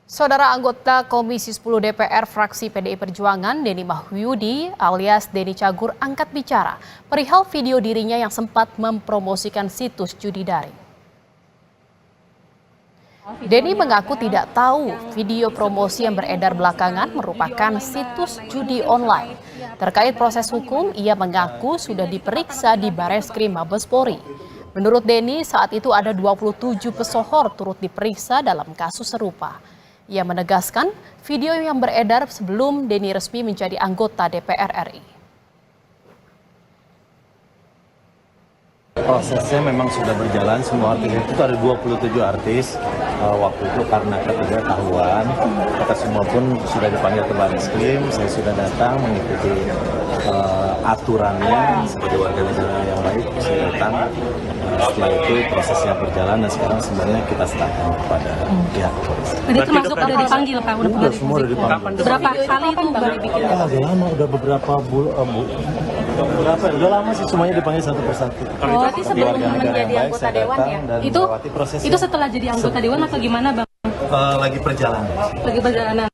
Saudara anggota Komisi 10 DPR fraksi PDI Perjuangan Denny Mahyudi alias Denny Cagur angkat bicara perihal video dirinya yang sempat mempromosikan situs judi daring. Denny mengaku tidak tahu video promosi yang beredar belakangan merupakan situs judi online. Terkait proses hukum, ia mengaku sudah diperiksa di Bareskrim Mabes Polri. Menurut Denny, saat itu ada 27 pesohor turut diperiksa dalam kasus serupa. Ia menegaskan video yang beredar sebelum Denny resmi menjadi anggota DPR RI. Prosesnya memang sudah berjalan, semua artis itu ada 27 artis. Waktu itu karena ketidaktahuan, kita semua pun sudah dipanggil ke Bareskrim, saya sudah datang mengikuti aturannya sebagai warga negara yang baik, saya datang. Setelah itu prosesnya berjalan dan sekarang sebenarnya kita serahkan kepada pihak polisi. Jadi termasuk udah dipanggil Pak? Udah semua udah dipanggil. Berapa kali itu baru dibikin? Udah lama, udah beberapa udah lama sih semuanya dipanggil satu persatu. Oh, berarti sebelum menjadi anggota dewan ya? Itu setelah jadi anggota dewan atau gimana Bang? Lagi perjalanan. Lagi perjalanan.